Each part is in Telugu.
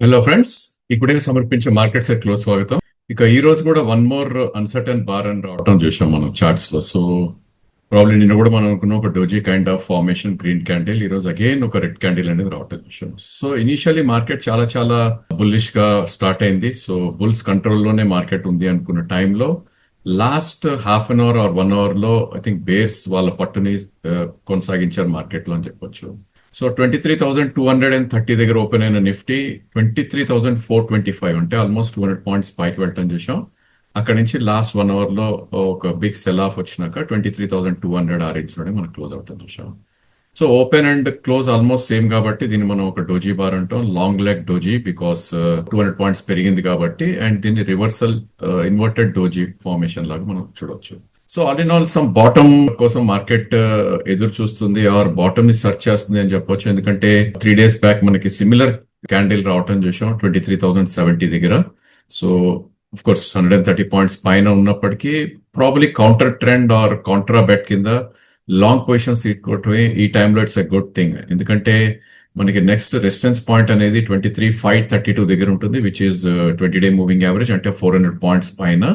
హలో ఫ్రెండ్స్, ఇప్పుడే సమర్పించే మార్కెట్ సెట్ లో స్వాగతం. ఇక ఈ రోజు కూడా వన్ మోర్ అన్సర్టన్ బార్ అని రావటం చూసాం మనం చార్ట్స్ లో. సో ప్రాబ్లీ నిన్న కూడా మనం అనుకున్న ఒక doji kind of formation green candle, ఈ రోజు అగైన్ ఒక రెడ్ క్యాండిల్ అనేది రావటం చూసాం. సో ఇనిషియల్లీ మార్కెట్ చాలా చాలా బుల్లిష్ గా స్టార్ట్ అయింది. సో బుల్స్ కంట్రోల్ లోనే మార్కెట్ ఉంది అనుకున్న టైంలో last half an hour or 1 hour లో ఐ థింక్ బేర్స్ వాళ్ళ పట్టుని కొనసాగించారు మార్కెట్ లో అని చెప్పొచ్చు. సో 23,230 దగ్గర ఓపెన్ అయిన నిఫ్టీ 23,425 అంటే ఆల్మోస్ట్ 200 పాయింట్స్ పైకి వెళ్ళటం చూసాం. అక్కడ నుంచి లాస్ట్ 1 అవర్ లో ఒక బిగ్ సెల్ ఆఫ్ వచ్చినాక 23,200 ఆ రేంజ్ లోనే మనం క్లోజ్ అవటం చూసాం. So open and close almost same కాబట్టి దీన్ని మనం ఒక డోజీ బార్ అంటాం, long leg doji, because 200 points పెరిగింది కాబట్టి. అండ్ దీన్ని రివర్సల్ ఇన్వర్టెడ్ డోజీ ఫార్మేషన్ లాగా మనం చూడొచ్చు. So all in all some bottom కోసం మార్కెట్ ఎదురు చూస్తుంది ఆర్ బాటమ్ ని సెర్చ్ చేస్తుంది అని చెప్పొచ్చు. ఎందుకంటే 3 days బ్యాక్ మనకి సిమిలర్ క్యాండిల్ రావటం చూసాం 23,070 దగ్గర. సో ఆఫ్ కోర్స్ 130 పాయింట్స్ పైన ఉన్నప్పటికీ probably counter trend or counter bet కింద లాంగ్ పొజిషన్స్ తీసుకోవటమే ఈ టైంలో ఇట్స్ ఎ గుడ్ థింగ్. ఎందుకంటే మనకి నెక్స్ట్ రెసిస్టెన్స్ పాయింట్ అనేది 23,532 దగ్గర ఉంటుంది, which is 20-day moving average, అంటే 400 పాయింట్స్ పైన.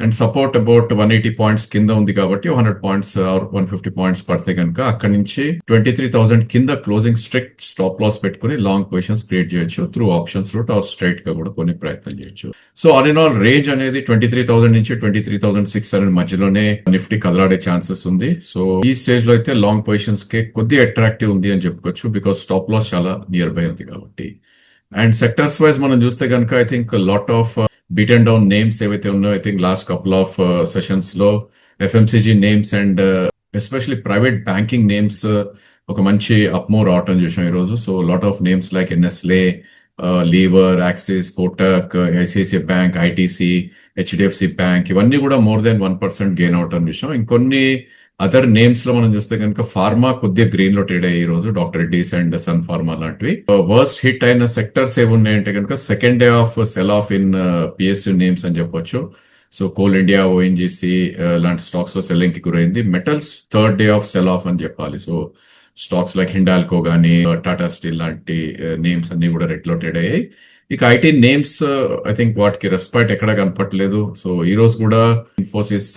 అండ్ సపోర్ట్ అబౌట్ 180 పాయింట్స్ కింద ఉంది కాబట్టి 100 పాయింట్స్ ఆర్ 150 పాయింట్స్ పడితే కనుక అక్కడ నుంచి 23,000 కింద క్లోజింగ్ స్ట్రిక్ట్ స్టాప్ లాస్ పెట్టుకుని లాంగ్ పొజిషన్స్ క్రియేట్ చేయొచ్చు through options route or straight గా కూడా కొన్ని ప్రయత్నం చేయొచ్చు. So all in all range అనేది 23,000 నుంచి 23,600 మధ్యలోనే నిఫ్టీ కదలాడే ఛాన్సెస్ ఉంది. సో ఈ స్టేజ్ లో అయితే లాంగ్ పొజిషన్స్ కి కొద్దిగా అట్రాక్టివ్ ఉంది అని చెప్పుకోవచ్చు, బికాస్ స్టాప్ లాస్ చాలా నియర్ బై ఉంది కాబట్టి. అండ్ సెక్టర్స్ వైజ్ మనం చూస్తే కనుక I think lot of beat and down names ఏవైతే ఉన్నాయో I think last couple of sessions లో FMCG names and especially private banking names ఒక మంచి అప్మూవ్ రావటం చూసాం ఈరోజు. So lot of names like Nestle, Lever, Axis, Kotak, ICICI bank, ITC, HDFC bank, ఇవన్నీ కూడా మోర్ దెన్ 1% గెయిన్ అవటం చూసాం. ఇంకొన్ని అదర్ నేమ్స్ లో మనం చూస్తే కనుక ఫార్మా కొద్దిగా గ్రీన్ లో ట్రేడ్ అయ్యి ఈ రోజు, doctor Reddy's and Sun Pharma లాంటివి. వర్స్ట్ హిట్ అయిన సెక్టర్స్ ఏమున్నాయంటే కనుక second day of sell off in PSU names అని చెప్పొచ్చు. సో కోల్ ఇండియా, ఓఎన్జీసీ లాంటి స్టాక్స్ లో సెల్లింగ్ కి గురైంది. Metals third day of sell off అని చెప్పాలి. సో స్టాక్స్ లైక్ హిండాల్కో గానీ, టాటా స్టీల్ లాంటి నేమ్స్ అన్ని కూడా రెడ్ లో ట్రేడ్ అయ్యాయి. ఇక ఐటీ నేమ్స్ ఐ థింక్ వాటికి రెస్పెక్ట్ ఎక్కడ కనపట్లేదు. సో ఈ రోజు కూడా ఇన్ఫోసిస్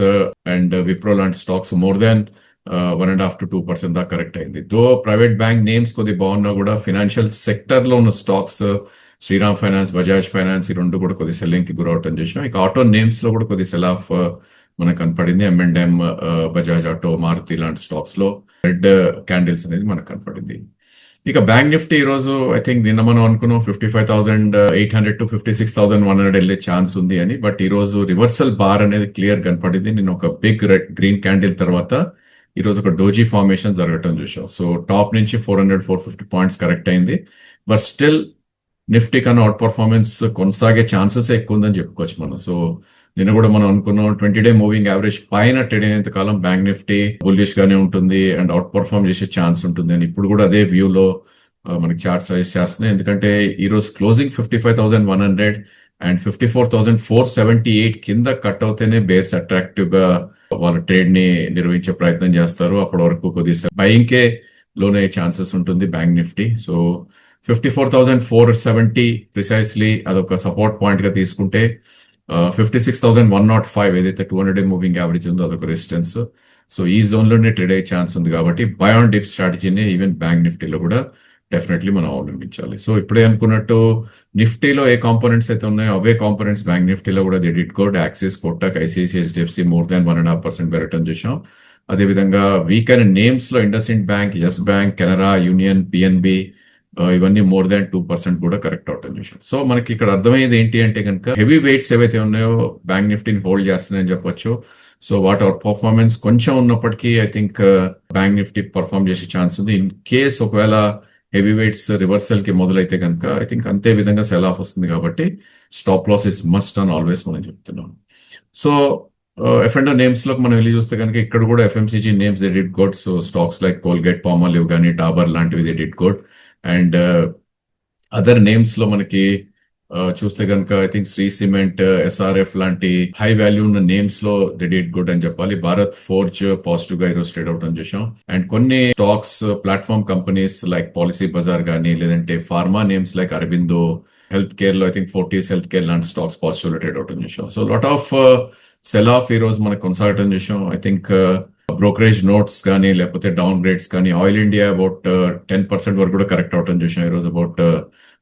అండ్ విప్రో లాంటి స్టాక్స్ మోర్ దాన్ 1.5 to 2% దాకా కరెక్ట్ అయింది. దో ప్రైవేట్ బ్యాంక్ నేమ్స్ కొద్దిగా బాగున్నా కూడా ఫినాన్షియల్ సెక్టర్ లో ఉన్న stocks Shriram finance, Bajaj finance, ఈ రెండు కూడా కొద్ది సెల్లింగ్ కి గురవటం చేసాం. ఇక ఆటో నేమ్స్ లో కూడా కొద్ది సెల్ ఆఫ్ మనకు కనపడింది. M&M, బజాజ్ ఆటో, మారుతి లాంటి స్టాక్స్ లో రెడ్ క్యాండిల్స్ అనేది మనకు కనపడింది. ఇక బ్యాంక్ నిఫ్టీ ఈ రోజు ఐ థింక్ నిన్న మనం అనుకున్నాం 55,800 to 56,100 వెళ్ళే ఛాన్స్ ఉంది అని. బట్ ఈ రోజు రివర్సల్ బార్ అనేది క్లియర్ కనపడింది. నిన్న ఒక బిగ్ రెడ్ గ్రీన్ క్యాండిల్ తర్వాత ఈ రోజు ఒక డోజీ ఫార్మేషన్ జరగటం చూసాం. సో టాప్ నుంచి 400-450 పాయింట్స్ కరెక్ట్ అయింది. బట్ స్టిల్ నిఫ్టీ కన్నా అవుట్ పర్ఫార్మెన్స్ కొనసాగే ఛాన్సెస్ ఎక్కువ ఉందని చెప్పుకోవచ్చు మనం. సో నిన్న కూడా మనం అనుకున్నాం 20-day మూవింగ్ యావరేజ్ పైన ట్రేడ్ అయినంత కాలం బ్యాంక్ నిఫ్టీ బుల్లిష్ గానే ఉంటుంది అండ్ అవుట్ పర్ఫార్మ్ చేసే ఛాన్స్ ఉంటుంది అని. ఇప్పుడు కూడా అదే వ్యూలో మనకి చార్ట్ సజెస్ట్ చేస్తున్నాయి. ఎందుకంటే ఈ రోజు క్లోజింగ్ 55,100 అండ్ 54,478 కింద కట్ అవుతేనే బేర్స్ అట్రాక్టివ్ గా వాళ్ళ ట్రేడ్ ని నిర్వహించే ప్రయత్నం చేస్తారు. అప్పటి వరకు కొద్దిగా బయింగ్కే లోనే ఛాన్సెస్ ఉంటుంది బ్యాంక్ నిఫ్టీ. సో 54,470 ప్రిసైస్లీ అదొక సపోర్ట్ పాయింట్ గా తీసుకుంటే 56,105 ఏదైతే 200-day మూవింగ్ యావరేజ్ ఉందో అదొక రెసిస్టెన్స్. సో ఈ జోన్ లోనే ట్రేడ్ అయ్యే ఛాన్స్ ఉంది కాబట్టి బై ఆన్ డిప్ స్ట్రాటజీని ఈవెన్ బ్యాంక్ నిఫ్టీలో కూడా డెఫినెట్లీ మనం అవలంబించాలి. సో ఇప్పుడే అనుకున్నట్టు నిఫ్టీలో ఏ కాంపోనెంట్స్ అయితే ఉన్నాయో అవే కాంపోనెంట్స్ బ్యాంక్ నిఫ్టీలో కూడా they did good. Axis, Kotak, ICICI, HDFC more than 1.5% పెరగటం చూసాం. అదేవిధంగా వీక్ అయిన నేమ్స్ లో IndusInd bank, yes bank, Canara, union, PNB ఇవన్నీ మోర్ దాన్ 2% కూడా కరెక్ట్ అవటం చూసాం. సో మనకి ఇక్కడ అర్థమయ్యేది ఏంటి అంటే కనుక హెవీ వెయిట్స్ ఏవైతే ఉన్నాయో బ్యాంక్ నిఫ్టీని హోల్డ్ చేస్తున్నాయని చెప్పొచ్చు. సో వాట్ అవర్ పర్ఫార్మెన్స్ కొంచెం ఉన్నప్పటికీ I think bank Nifty perform చేసే ఛాన్స్ ఉంది. ఇన్ కేస్ ఒకవేళ హెవీ వెయిట్స్ రివర్సల్ కి మొదలైతే కనుక ఐ థింక్ అంతే విధంగా సెల్ ఆఫ్ వస్తుంది కాబట్టి స్టాప్ లాస్ ఇస్ మస్ట్ అని ఆల్వేస్ మనం చెప్తున్నాం. సో ఎఫ్ఎండో నేమ్స్ లోకి మనం వెళ్ళి చూస్తే కనుక ఇక్కడ కూడా FMCG names they did good. So stocks like Colgate, Palmolive కానీ, డాబర్ లాంటివి they did good. And other names లో మనకి చూస్తే కనుక I think Shree Cement, SRF లాంటి హై వాల్యూ ఉన్న నేమ్స్ లో దే డిడ్ గుడ్ అని చెప్పాలి. భారత్ ఫోర్జ్ పాజిటివ్ గా ఈరోజు ట్రేడ్ అవుట్ అని చూసాం. అండ్ కొన్ని stocks platform companies like Policy Bazaar గానీ, లేదంటే pharma names like Aurobindo, health care లో I think Fortis health care లాంటి స్టాక్స్ పాజిటివ్ లో ట్రేడ్ అవుట్ అని చూసాం. So lot of sell off ఈ రోజు మనకు కొనసాగటం చూసాం. ఐ థింక్ బ్రోకరేజ్ నోట్స్ కానీ, లేకపోతే డౌన్ గ్రేడ్స్ కానీ, ఆయిల్ ఇండియా అబౌట్ 10% వరకు కూడా కరెక్ట్ అవటం చూసాం. ఈరోజు అబౌట్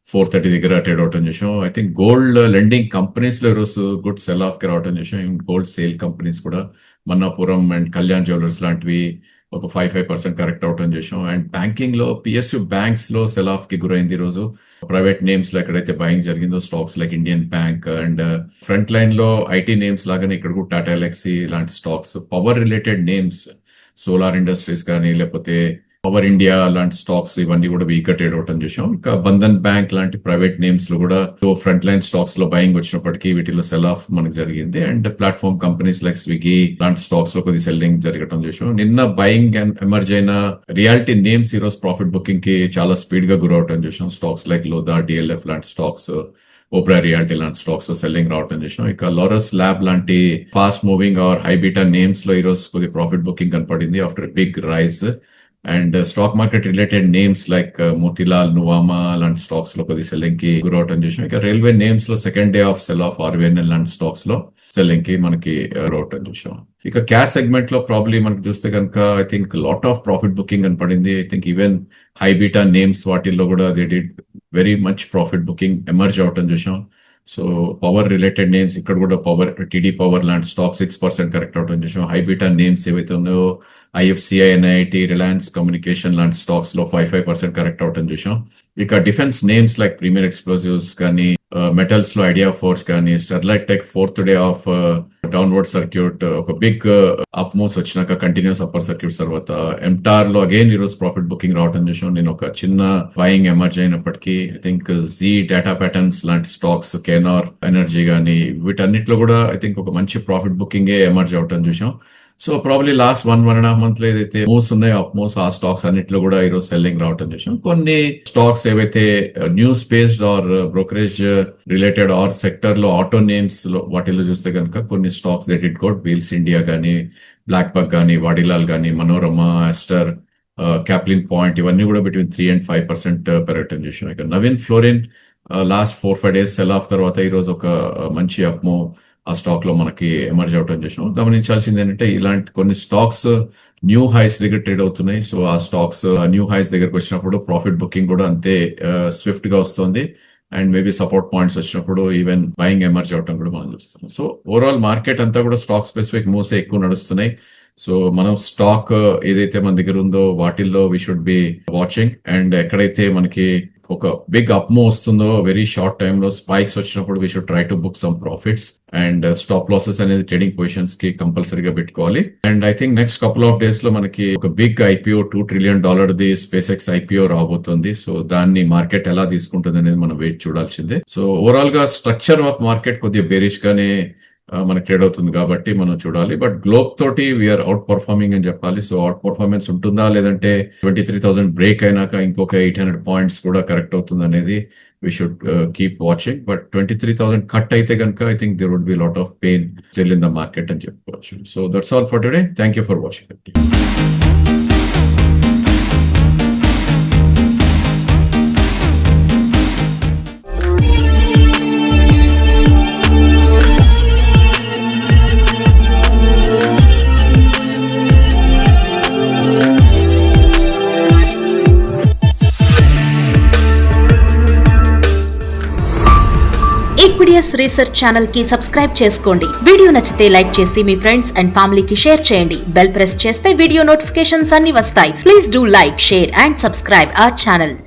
430 దగ్గర ట్రేడ్ అవటం చూసాం. I think gold lending companies లో ఈరోజు గుడ్ సెల్ ఆఫ్ కి రావటం చూసాం. గోల్డ్ సేల్ కంపెనీస్ కూడా మన్నాపురం అండ్ కళ్యాణ్ జ్యువెలర్స్ లాంటివి ఒక 5% కరెక్ట్ అవటం చూసాం. అండ్ బ్యాంకింగ్ లో PSU బ్యాంక్స్ లో సెల్ ఆఫ్ కి గురైంది ఈరోజు. ప్రైవేట్ నేమ్స్ లో ఎక్కడైతే బయింగ్ జరిగిందో stocks like Indian bank and front line లో ఐటీ నేమ్స్ లాగానే ఇక్కడ కూడా టాటా ఎలక్సీ లాంటి stocks, power related names solar industries కానీ, లేకపోతే పవర్ ఇండియా లాంటి స్టాక్స్ ఇవన్నీ కూడా వీక్ గా ట్రేడ్ అవటం చూసాం. ఇంకా బంధన్ బ్యాంక్ లాంటి ప్రైవేట్ నేమ్స్ లో కూడా ఫ్రంట్ లైన్ స్టాక్స్ లో బయింగ్ వచ్చినప్పటికీ వీటిలో సెల్ ఆఫ్ మనకు జరిగింది. And platform companies like Swiggy లాంటి స్టాక్స్ లో కొద్ది సెల్లింగ్ జరగడం చూసాం. నిన్న బయింగ్ ఎమర్జ్ అయిన రియాలిటీ నేమ్స్ ఈ రోజు ప్రాఫిట్ బుకింగ్ కి చాలా స్పీడ్ గా గురవటం చూసాం. స్టాక్స్ లైక్ లోదా, DLF లాంటి స్టాక్స్, ఓబ్రా రియాలిటీ లాంటి స్టాక్స్ సెల్లింగ్ రావటం చేసాం. ఇక లారస్ ల్యాబ్ లాంటి fast moving or high beta names లో ఈ రోజు కొద్ది ప్రాఫిట్ బుకింగ్ కనపడింది after big rise. And stock market related names like Motilal, Nuvama లాంటి స్టాక్స్ లో కొద్ది సెల్లింగ్ కి గురవటం చేసాం. ఇక రైల్వే నేమ్స్ లో second day of sell off RVNL లాంటి స్టాక్స్ లో సెల్లింగ్ కి మనకి గురవటం చూసాం. ఇక క్యాష్ సెగ్మెంట్ లో ప్రాబ్లీ మనకి చూస్తే కనుక I think lot of profit booking కనపడింది. I think even high beta names వాటిల్లో కూడా they did very much profit booking emerge అవటం చూసాం. సో పవర్ రిలేటెడ్ నేమ్స్ ఇక్కడ కూడా TD పవర్ లాంటి స్టాక్ 6% కరెక్ట్ అవటం చూసాం. హై బీటా నేమ్స్ ఏవైతే ఉన్నాయో IFCI, NIT, రిలయన్స్ కమ్యూనికేషన్ లాంటి స్టాక్స్ లో 5% కరెక్ట్ అవటం చూసాం. ఇక defence names like premier explosives కానీ, మెటల్స్ లో ఐడియా ఫోర్స్ కానీ, Sterlite tech 4th day of downward circuit ఒక బిగ్ అప్ మూవ్స్ వచ్చినాక కంటిన్యూస్ అప్పర్ సర్క్యూట్స్ తర్వాత ఎంటార్ లో అగైన్ ఈ రోజు ప్రాఫిట్ బుకింగ్ రావటం చూసాం. నేను ఒక చిన్న బయింగ్ ఎమర్జ్ అయినప్పటికీ ఐ థింక్ జీ డేటా ప్యాటర్న్స్ లాంటి స్టాక్స్, కేనార్ ఎనర్జీ కానీ వీటన్నిటిలో కూడా ఐ థింక్ ఒక మంచి ప్రాఫిట్ బుకింగ్ ఎమర్జ్ అవటం చూసాం. సో ప్రాబ్లీ లాస్ట్ 1.5 month లో ఏదైతే మూవ్స్ ఉన్నాయో అప్ మూవ్స్ ఆ స్టాక్స్ అన్నిట్లో కూడా ఈరోజు సెల్లింగ్ రావటం చూసాం. కొన్ని స్టాక్స్ ఏవైతే news based or brokerage related are sector లో ఆటో నేమ్స్ లో వాటిల్లో చూస్తే కనుక కొన్ని stocks they did good. Wheels India కానీ, బ్లాక్ బక్ కానీ, వాడిలాల్ కానీ, మనోరమా, ఆస్టర్, క్యాప్లిన్ పాయింట్ ఇవన్నీ కూడా బిట్వీన్ 3 and 5% పెరగటం చూసాం. ఇక Naveen fluorine last 4-5 days cell of తర్వాత ఈరోజు ఒక మంచి అప్ మూవ్ ఆ స్టాక్ లో మనకి ఎమర్జ్ అవటం చేసాం. గమనించాల్సింది ఏంటంటే ఇలాంటి కొన్ని స్టాక్స్ న్యూ హైస్ దగ్గర ట్రేడ్ అవుతున్నాయి. సో ఆ స్టాక్స్ న్యూ హైస్ దగ్గరకు వచ్చినప్పుడు ప్రాఫిట్ బుకింగ్ కూడా అంతే స్విఫ్ట్ గా వస్తుంది. అండ్ మేబీ సపోర్ట్ పాయింట్స్ వచ్చినప్పుడు ఈవెన్ బయింగ్ ఎమర్జ్ అవటం కూడా మనం చూస్తున్నాం. సో ఓవరాల్ మార్కెట్ అంతా కూడా స్టాక్ స్పెసిఫిక్ మూవ్స్ ఎక్కువ నడుస్తున్నాయి. సో మనం స్టాక్ ఏదైతే మన దగ్గర ఉందో వాటిల్లో we should be watching. And ఎక్కడైతే మనకి ఒక బిగ్ అప్ మూవ్ వస్తుందో వెరీ షార్ట్ టైమ్ లో స్పైక్స్ వచ్చినప్పుడు we should try to book some profits. And stop losses అనేది ట్రేడింగ్ పొజిషన్స్ కి కంపల్సరీగా పెట్టుకోవాలి. And I think next couple of days లో మనకి ఒక big IPO $2 trillion the SpaceX IPO రాబోతుంది. సో దాన్ని మార్కెట్ ఎలా తీసుకుంటుంది అనేది మనం వెయిట్ చూడాల్సిందే. సో ఓవరాల్ గా స్ట్రక్చర్ ఆఫ్ మార్కెట్ కొద్దిగా బేరిష్ గానే మనకి ట్రేడ్ అవుతుంది కాబట్టి మనం చూడాలి. బట్ గ్లోబ్ తోటి వీఆర్ అవుట్ పర్ఫార్మింగ్ అని చెప్పాలి. సో అవుట్ పర్ఫార్మెన్స్ ఉంటుందా లేదంటే 23,000 బ్రేక్ అయినాక ఇంకొక 800 points కూడా కరెక్ట్ అవుతుంది అనేది we should keep watching. But 23,000 cut అయితే కనుక I think there would be lot of pain still in the market అని చెప్పుకోవచ్చు. So that's all for today. Thank you for watching. ఈక్విడియస్ రీసెర్చ్ ఛానల్ కి సబ్స్క్రైబ్ చేసుకోండి. వీడియో నచ్చితే లైక్ చేసి మీ ఫ్రెండ్స్ అండ్ ఫ్యామిలీకి షేర్ చేయండి. బెల్ ప్రెస్ చేస్తే వీడియో నోటిఫికేషన్స్ అన్ని వస్తాయి. Please do like, share and subscribe our channel.